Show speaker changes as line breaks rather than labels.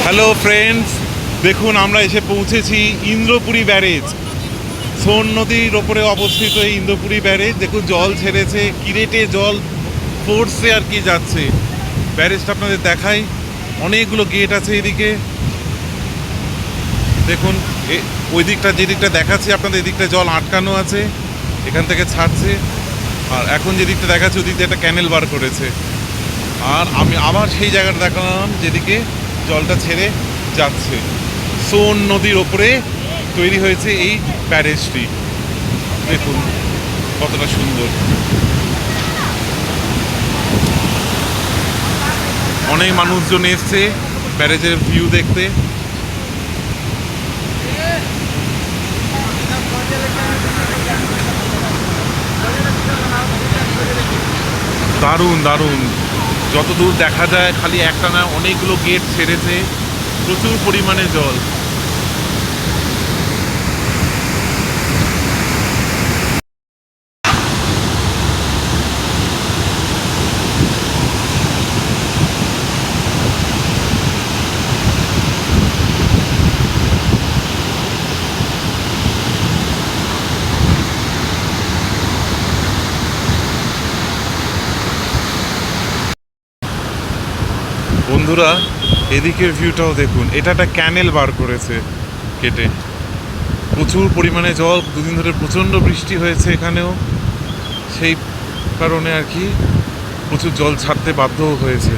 Hello friends, দেখুন আমরা এসে পৌঁছেছি ইন্দ্রপুরী ব্যারেজ। সোন নদীর ওপরে অবস্থিত এই ইন্দ্রপুরী ব্যারেজ। দেখুন জল ছেড়েছে, কিরেটে জল ফোর্সে আর কি যাচ্ছে। ব্যারেজটা আপনাদের দেখাই, অনেকগুলো গেট আছে এদিকে। দেখুন ওই দিকটা, যে দিকটা দেখাচ্ছি আপনাদের, এদিকটা জল আটকানো আছে, এখান থেকে ছাড়ছে। আর এখন যে দিকটা দেখাচ্ছে ওই দিকটা একটা ক্যানেল বার করেছে। আর আমি আবার সেই জায়গাটা দেখালাম যেদিকে জলটা ছেড়ে যাচ্ছে। সোন নদীর ওপরে তৈরি হয়েছে এই ব্যারেজটি। দেখুন কতটা সুন্দর, অনেক মানুষজন এসছে ব্যারেজের ভিউ দেখতে। দারুণ দারুণ, যতদূর দেখা যায় খালি একটা না, অনেকগুলো গেট ছেড়েছে, প্রচুর পরিমাণে জল। বন্ধুরা এদিকের ভিউটাও দেখুন, এটা একটা ক্যানেল বার করেছে কেটে। প্রচুর পরিমাণে জল, দুদিন ধরে প্রচণ্ড বৃষ্টি হয়েছে এখানেও, সেই কারণে আর কি প্রচুর জল ছাড়তে বাধ্য হয়েছে।